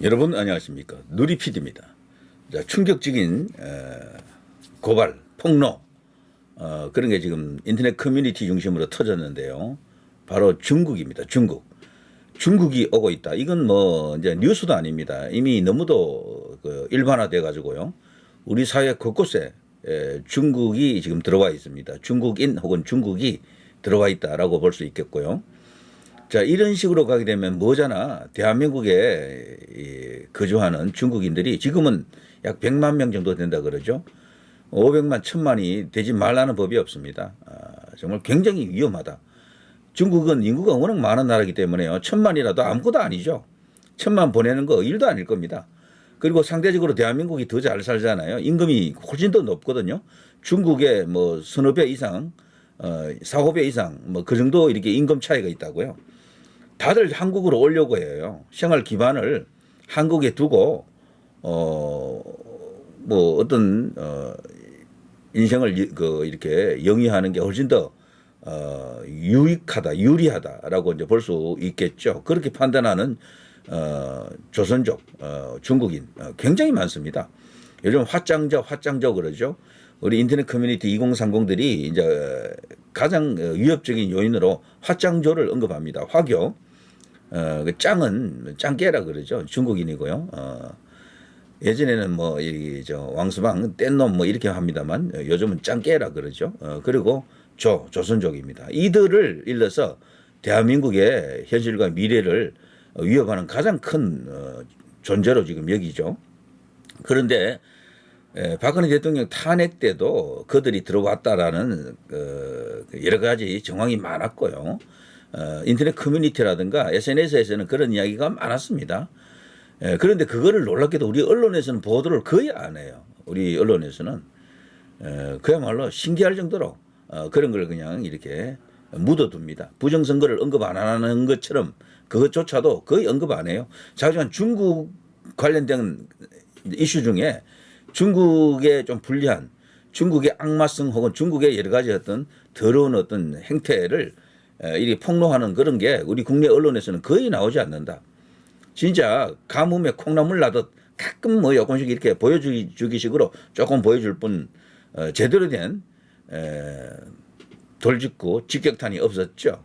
여러분 안녕하십니까. 누리PD입니다. 자, 충격적인 고발, 폭로 그런 게 지금 인터넷 커뮤니티 중심으로 터졌는데요. 바로 중국입니다. 중국이 오고 있다. 이건 뭐 이제 뉴스도 아닙니다. 이미 너무도 일반화돼 가지고요. 우리 사회 곳곳에 중국이 지금 들어와 있습니다. 중국인 혹은 중국이 들어와 있다라고 볼 수 있겠고요. 자, 이런 식으로 가게 되면 뭐잖아. 대한민국에 거주하는 중국인들이 지금은 약 100만 명 정도 된다 그러죠. 500만, 1000만이 되지 말라는 법이 없습니다. 정말 굉장히 위험하다. 중국은 인구가 워낙 많은 나라이기 때문에요. 1000만이라도 아무것도 아니죠. 1000만 보내는 거 일도 아닐 겁니다. 그리고 상대적으로 대한민국이 더 잘 살잖아요. 임금이 훨씬 더 높거든요. 중국의 뭐 서너 배 이상, 4, 5배 이상 뭐 그 정도 이렇게 임금 차이가 있다고요. 다들 한국으로 오려고 해요. 생활 기반을 한국에 두고 뭐 어떤 인생을 이렇게 영위하는 게 훨씬 더 유익하다, 유리하다라고 이제 볼 수 있겠죠. 그렇게 판단하는 조선족 중국인 굉장히 많습니다. 요즘 화짱저 그러죠. 우리 인터넷 커뮤니티 2030들이 이제 가장 위협적인 요인으로 화짱조를 언급합니다. 화교. 그 짱은 짱깨라 그러죠. 중국인이고요. 예전에는 뭐 왕수방 뗀놈 뭐 이렇게 합니다만 요즘은 짱깨라 그러죠. 그리고 조선족입니다. 이들을 일러서 대한민국의 현실과 미래를 위협하는 가장 큰 존재로 지금 여기죠. 그런데 박근혜 대통령 탄핵 때도 그들이 들어왔다라는 여러 가지 정황이 많았고요. 인터넷 커뮤니티라든가 SNS에서는 그런 이야기가 많았습니다. 그런데 그거를 놀랍게도 우리 언론에서는 보도를 거의 안 해요. 우리 언론에서는 그야말로 신기할 정도로 그런 걸 그냥 이렇게 묻어둡니다. 부정선거를 언급 안 하는 것처럼 그것조차도 거의 언급 안 해요. 하지만 중국 관련된 이슈 중에 중국의 좀 불리한 중국의 악마성 혹은 중국의 여러 가지 어떤 더러운 어떤 행태를 이렇게 폭로하는 그런 게 우리 국내 언론에서는 거의 나오지 않는다. 진짜 가뭄에 콩나물 나듯 가끔 뭐 조금씩 이렇게 보여주기식으로 조금 보여줄 뿐 제대로 된 돌직구 직격탄이 없었죠.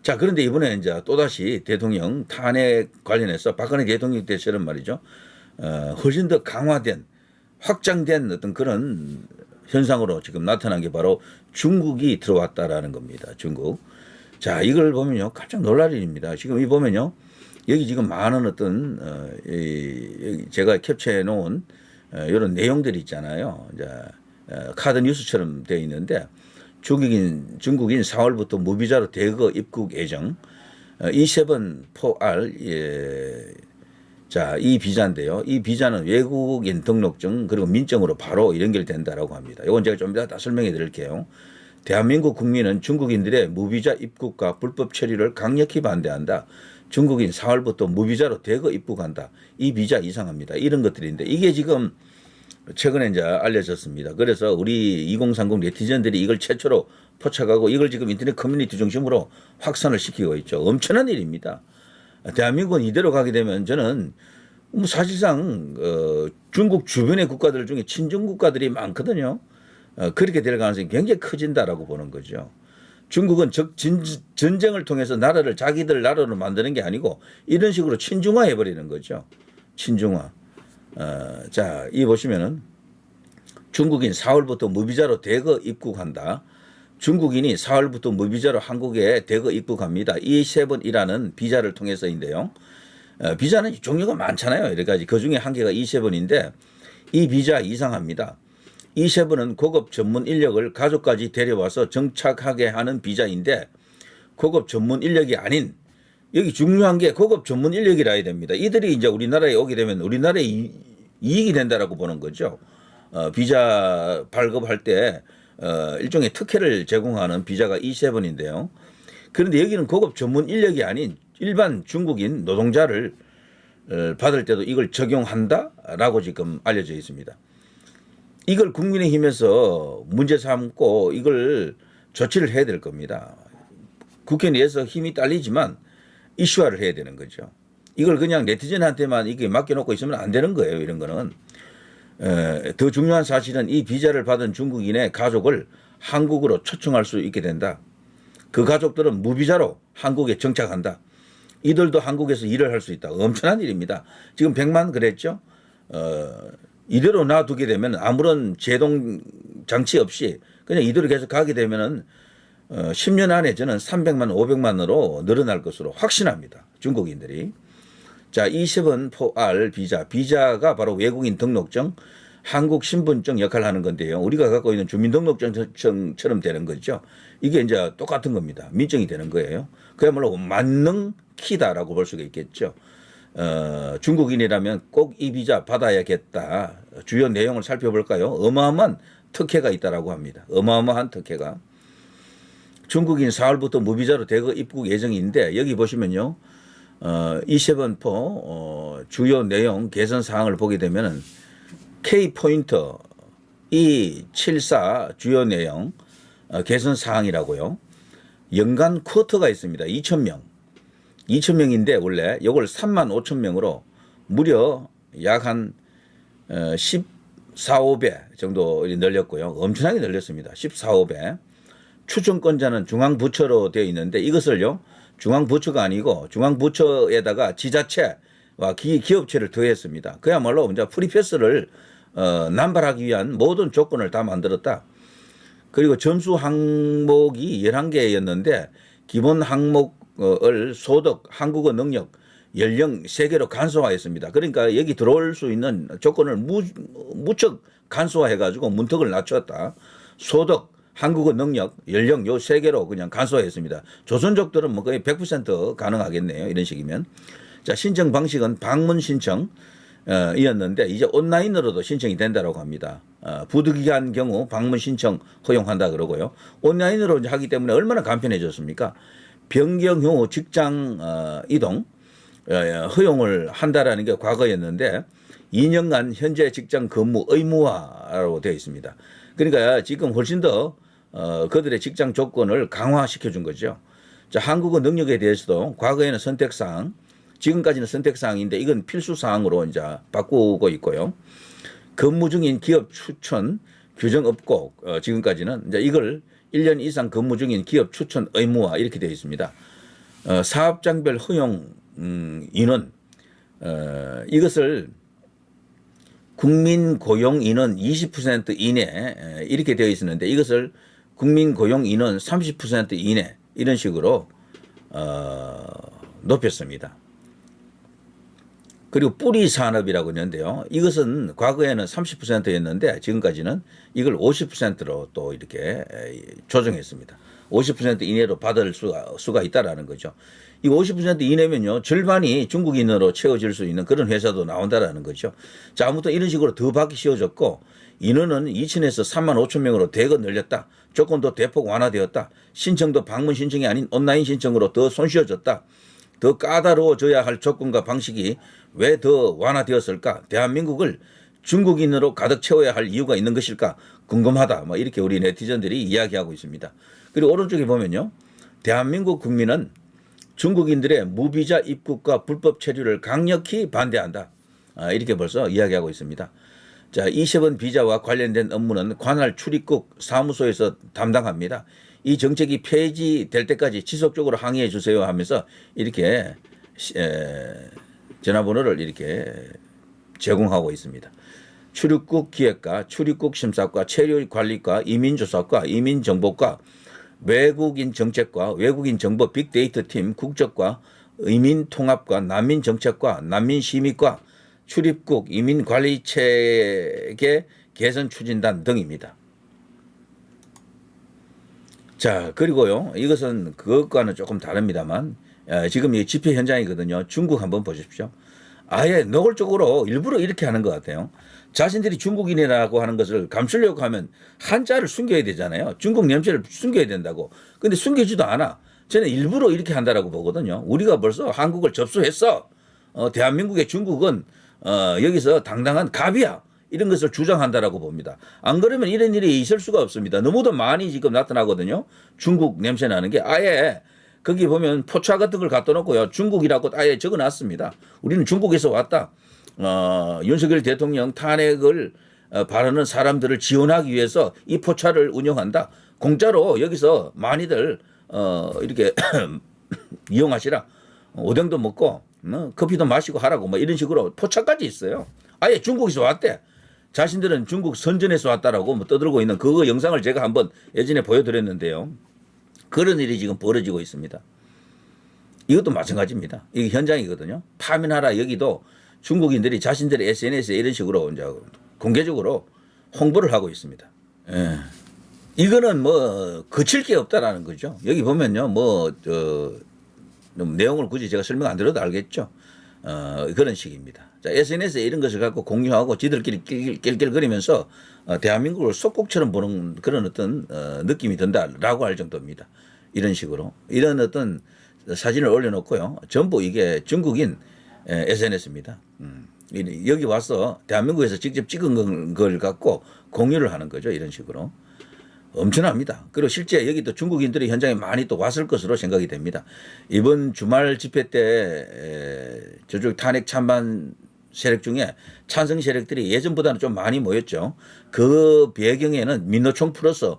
자, 그런데 이번에 이제 또다시 대통령 탄핵 관련해서 박근혜 대통령 때처럼 말이죠. 훨씬 더 강화된 확장된 어떤 그런 현상으로 지금 나타난 게 바로 중국이 들어왔다라는 겁니다. 중국. 자, 이걸 보면요. 깜짝 놀랄 일입니다. 지금 이 보면요. 여기 지금 많은 어떤, 제가 캡처해 놓은 이런 내용들이 있잖아요. 이제 카드 뉴스처럼 되어 있는데 중국인 4월부터 무비자로 대거 입국 예정. E7-4R, 자, 이 비자인데요. 이 비자는 외국인 등록증 그리고 민증으로 바로 연결된다라고 합니다. 이건 제가 좀 이따 다 설명해 드릴게요. 대한민국 국민은 중국인들의 무비자 입국과 불법 처리를 강력히 반대한다. 중국인 4월부터 무비자로 대거 입국한다. 이 비자 이상합니다. 이런 것들인데 이게 지금 최근에 이제 알려졌습니다. 그래서 우리 2030 네티즌들이 이걸 최초로 포착하고 이걸 지금 인터넷 커뮤니티 중심으로 확산을 시키고 있죠. 엄청난 일입니다. 대한민국은 이대로 가게 되면 저는 뭐 사실상 중국 주변의 국가들 중에 친중 국가들이 많거든요. 그렇게 될 가능성이 굉장히 커진다라고 보는 거죠. 중국은 전쟁을 통해서 나라를 자기들 나라로 만드는 게 아니고 이런 식으로 친중화해 버리는 거죠. 친중화. 자, 이 보시면은 중국인 4월부터 무비자로 대거 입국한다. 중국인이 4월부터 무비자로 한국에 대거 입국합니다. E7이라는 비자를 통해서인데요. 비자는 종류가 많잖아요. 여러 가지. 그중에 한 개가 E7인데 이 비자 이상합니다. E7은 고급 전문 인력을 가족까지 데려와서 정착하게 하는 비자인데 고급 전문 인력이 아닌 여기 중요한 게 고급 전문 인력이라 해야 됩니다. 이들이 이제 우리나라에 오게 되면 우리나라에 이익이 된다라고 보는 거죠. 비자 발급할 때 일종의 특혜를 제공하는 비자가 E7인데요. 그런데 여기는 고급 전문 인력이 아닌 일반 중국인 노동자를 받을 때도 이걸 적용한다라고 지금 알려져 있습니다. 이걸 국민의힘에서 문제 삼고 이걸 조치를 해야 될 겁니다. 국회 내에서 힘이 딸리지만 이슈화를 해야 되는 거죠. 이걸 그냥 네티즌한테만 이게 맡겨놓고 있으면 안 되는 거예요. 이런 거는. 더 중요한 사실은 이 비자를 받은 중국인의 가족을 한국으로 초청할 수 있게 된다. 그 가족들은 무비자로 한국에 정착한다. 이들도 한국에서 일을 할 수 있다. 엄청난 일입니다. 지금 100만 그랬죠. 이대로 놔두게 되면 아무런 제동 장치 없이 그냥 이대로 계속 가게 되면은 10년 안에 저는 300만, 500만으로 늘어날 것으로 확신합니다. 중국인들이. 자, E7-4R 비자가 바로 외국인 등록증, 한국 신분증 역할을 하는 건데요. 우리가 갖고 있는 주민등록증처럼 되는 거죠. 이게 이제 똑같은 겁니다. 민증이 되는 거예요. 그야말로 만능 키다라고 볼 수가 있겠죠. 중국인이라면 꼭 이 비자 받아야겠다. 주요 내용을 살펴볼까요? 어마어마한 특혜가 있다라고 합니다. 어마어마한 특혜가. 중국인 4월부터 무비자로 대거 입국 예정인데 여기 보시면요. E7-4 주요 내용 개선 사항을 보게 되면은 K포인트 E74 주요 내용 개선 사항이라고요. 연간 쿼터가 있습니다. 2,000명. 2,000명인데 원래 이걸 35,000명으로 무려 약 한 14, 5배 정도 늘렸고요. 엄청나게 늘렸습니다. 14, 5배. 추천권자는 중앙부처로 되어 있는데 이것을요. 중앙부처가 아니고 중앙부처에다가 지자체와 기업체를 더했습니다. 그야말로 이제 프리패스를 남발하기 위한 모든 조건을 다 만들었다. 그리고 점수 항목이 11개였는데 기본 항목을 소득, 한국어 능력, 연령 3개로 간소화했습니다. 그러니까 여기 들어올 수 있는 조건을 무척 간소화해가지고 문턱을 낮췄다. 소득, 한국어 능력, 연령 요 3개로 그냥 간소화했습니다. 조선족들은 뭐 거의 100% 가능하겠네요. 이런 식이면. 자, 신청 방식은 방문 신청 이었는데 이제 온라인으로도 신청이 된다고 합니다. 부득이한 경우 방문 신청 허용한다 그러고요. 온라인으로 이제 하기 때문에 얼마나 간편해졌습니까? 변경 후 직장 이동 허용을 한다라는 게 과거였는데 2년간 현재 직장 근무 의무화라고 되어 있습니다. 그러니까 지금 훨씬 더 그들의 직장 조건을 강화시켜 준 거죠. 자, 한국어 능력에 대해서도 과거에는 선택사항, 지금까지는 선택사항인데 이건 필수사항으로 이제 바꾸고 있고요. 근무 중인 기업 추천 규정 없고 지금까지는 이제 이걸 1년 이상 근무 중인 기업 추천 의무화 이렇게 되어 있습니다. 사업장별 허용 인원 이것을 국민 고용 인원 20% 이내 이렇게 되어 있었는데 이것을 국민 고용 인원 30% 이내 이런 식으로 높였습니다. 그리고 뿌리 산업이라고 있는데요. 이것은 과거에는 30%였는데 지금까지는 이걸 50%로 또 이렇게 조정했습니다. 50% 이내로 받을 수가 있다라는 거죠. 이 50% 이내면요. 절반이 중국인으로 채워질 수 있는 그런 회사도 나온다라는 거죠. 자, 아무튼 이런 식으로 더 받기 쉬워졌고 인원은 2천에서 3만 5천 명으로 대거 늘렸다. 조건도 대폭 완화되었다. 신청도 방문 신청이 아닌 온라인 신청으로 더 손쉬워졌다. 더 까다로워져야 할 조건과 방식이 왜 더 완화되었을까? 대한민국을 중국인으로 가득 채워야 할 이유가 있는 것일까? 궁금하다. 뭐 이렇게 우리 네티즌들이 이야기하고 있습니다. 그리고 오른쪽에 보면요. 대한민국 국민은 중국인들의 무비자 입국과 불법 체류를 강력히 반대한다. 이렇게 벌써 이야기하고 있습니다. 자, E7 비자와 관련된 업무는 관할 출입국 사무소에서 담당합니다. 이 정책이 폐지될 때까지 지속적으로 항의해 주세요 하면서 이렇게 전화번호를 이렇게 제공하고 있습니다. 출입국 기획과 출입국 심사과 체류 관리과 이민조사과 이민정보과 외국인 정책과 외국인 정보 빅데이터 팀 국적과 이민통합과 난민정책과 난민심의과 출입국 이민관리체계 개선 추진단 등입니다. 자, 그리고요. 이것은 그것과는 조금 다릅니다만 지금 이 집회 현장이거든요. 중국 한번 보십시오. 아예 노골적으로 일부러 이렇게 하는 것 같아요. 자신들이 중국인이라고 하는 것을 감추려고 하면 한자를 숨겨야 되잖아요. 중국 냄새를 숨겨야 된다고. 근데 숨기지도 않아. 저는 일부러 이렇게 한다라고 보거든요. 우리가 벌써 한국을 접수했어. 대한민국의 중국은 여기서 당당한 갑이야. 이런 것을 주장한다라고 봅니다. 안 그러면 이런 일이 있을 수가 없습니다. 너무도 많이 지금 나타나거든요. 중국 냄새 나는 게 아예 거기 보면 포차 같은 걸 갖다 놓고요. 중국이라고 아예 적어놨습니다. 우리는 중국에서 왔다. 윤석열 대통령 탄핵을 바라는 사람들을 지원하기 위해서 이 포차를 운영한다. 공짜로 여기서 많이들 이렇게 이용하시라. 오뎅도 먹고 커피도 마시고 하라고 뭐 이런 식으로 포차까지 있어요. 아예 중국에서 왔대. 자신들은 중국 선전에서 왔다라고 뭐 떠들고 있는 그거 영상을 제가 한번 예전에 보여드렸는데요. 그런 일이 지금 벌어지고 있습니다. 이것도 마찬가지입니다. 이게 현장이거든요. 파면하라 여기도 중국인들이 자신들의 SNS에 이런 식으로 이제 공개적으로 홍보를 하고 있습니다. 예. 이거는 뭐 거칠 게 없다라는 거죠. 여기 보면요, 내용을 굳이 제가 설명 안 드려도 알겠죠. 그런 식입니다. 자, SNS에 이런 것을 갖고 공유하고 지들끼리 낄낄거리면서 대한민국을 속국처럼 보는 그런 어떤 느낌이 든다라고 할 정도입니다. 이런 식으로 이런 어떤 사진을 올려놓고요. 전부 이게 중국인 SNS입니다. 여기 와서 대한민국에서 직접 찍은 걸 갖고 공유를 하는 거죠. 이런 식으로. 엄청납니다. 그리고 실제 여기 또 중국인들이 현장에 많이 또 왔을 것으로 생각이 됩니다. 이번 주말 집회 때 저쪽 탄핵 찬반 세력 중에 찬성 세력들이 예전보다는 좀 많이 모였죠. 그 배경에는 민노총 플러스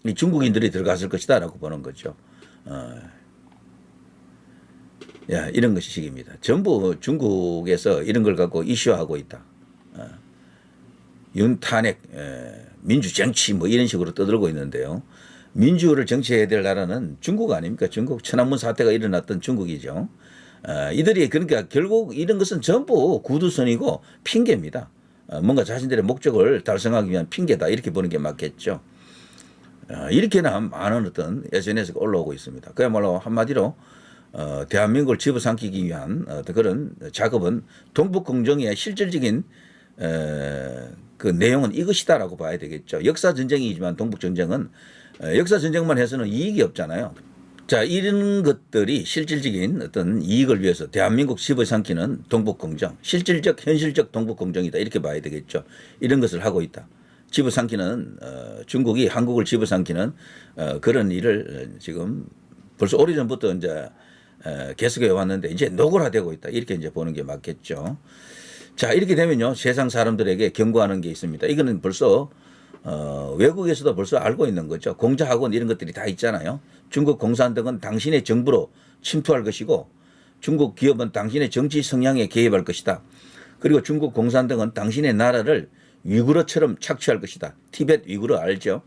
이 중국인들이 들어갔을 것이다라고 보는 거죠. 이런 것이 식입니다. 전부 중국에서 이런 걸 갖고 이슈화하고 있다. 윤탄핵, 민주정치 뭐 이런 식으로 떠들고 있는데요. 민주를 정치해야 될 나라는 중국 아닙니까? 중국 천안문 사태가 일어났던 중국이죠. 이들이 그러니까 결국 이런 것은 전부 구두선이고 핑계입니다. 뭔가 자신들의 목적을 달성하기 위한 핑계다 이렇게 보는 게 맞겠죠. 이렇게나 많은 어떤 SNS가 올라오고 있습니다. 그야말로 한마디로 대한민국을 집어삼키기 위한 그런 작업은 동북공정의 실질적인 그 내용은 이것이다라고 봐야 되겠죠. 역사전쟁이지만 동북전쟁은 역사전쟁만 해서는 이익이 없잖아요. 자, 이런 것들이 실질적인 어떤 이익을 위해서 대한민국 집어삼키는 동북공정, 실질적 현실적 동북공정이다 이렇게 봐야 되겠죠. 이런 것을 하고 있다. 집어삼키는 중국이 한국을 집어삼키는 그런 일을 지금 벌써 오래전부터 이제 계속해 왔는데 이제 노골화되고 있다 이렇게 이제 보는 게 맞겠죠. 자, 이렇게 되면요 세상 사람들에게 경고하는 게 있습니다. 이거는 벌써 외국에서도 벌써 알고 있는 거죠. 공자학원 이런 것들이 다 있잖아요. 중국 공산당은 당신의 정부로 침투할 것이고 중국 기업은 당신의 정치 성향에 개입할 것이다. 그리고 중국 공산당은 당신의 나라를 위구르처럼 착취할 것이다. 티벳 위구르 알죠?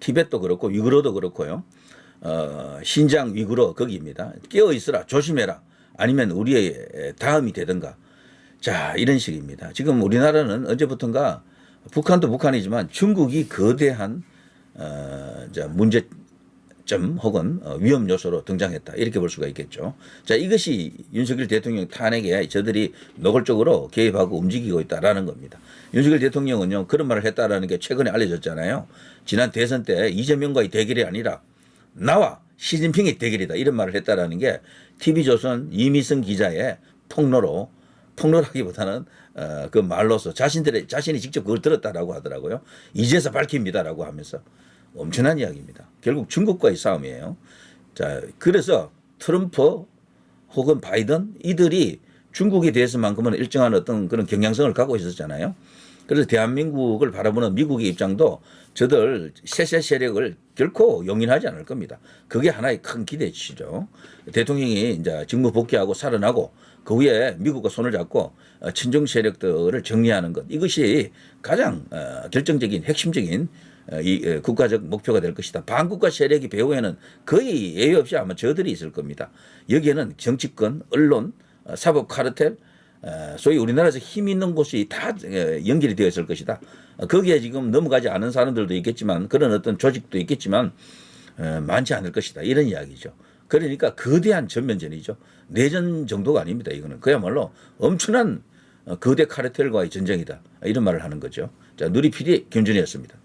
티벳도 그렇고 위구르도 그렇고요. 신장 위구르 거기입니다. 깨어 있으라 조심해라. 아니면 우리의 다음이 되든가. 자, 이런 식입니다. 지금 우리나라는 언제부턴가 북한도 북한이지만 중국이 거대한 문제점 혹은 위험 요소로 등장했다. 이렇게 볼 수가 있겠죠. 자, 이것이 윤석열 대통령 탄핵에 저들이 노골적으로 개입하고 움직이고 있다라는 겁니다. 윤석열 대통령은요 그런 말을 했다라는 게 최근에 알려졌잖아요. 지난 대선 때 이재명과의 대결이 아니라 나와 시진핑의 대결이다 이런 말을 했다라는 게 TV조선 이미성 기자의 폭로라기보다는 그 말로서 자신이 직접 그걸 들었다라고 하더라고요. 이제서 밝힙니다라고 하면서 엄청난 이야기입니다. 결국 중국과의 싸움이에요. 자, 그래서 트럼프 혹은 바이든 이들이 중국에 대해서만큼은 일정한 어떤 그런 경향성을 갖고 있었잖아요. 그래서 대한민국을 바라보는 미국의 입장도 저들 셋의 세력을 결코 용인하지 않을 겁니다. 그게 하나의 큰 기대치죠. 대통령이 이제 직무 복귀하고 살아나고 그 후에 미국과 손을 잡고 친중 세력들을 정리하는 것 이것이 가장 결정적인 핵심적인 이 국가적 목표가 될 것이다. 반국가 세력이 배후에는 거의 예외 없이 아마 저들이 있을 겁니다. 여기에는 정치권, 언론, 사법 카르텔 소위 우리나라에서 힘 있는 곳이 다 연결이 되어 있을 것이다. 거기에 지금 넘어가지 않은 사람들도 있겠지만 그런 어떤 조직도 있겠지만 많지 않을 것이다. 이런 이야기죠. 그러니까 거대한 전면전이죠. 내전 정도가 아닙니다. 이거는 그야말로 엄청난 거대 카르텔과의 전쟁이다. 이런 말을 하는 거죠. 자, 누리 PD 김준희였습니다.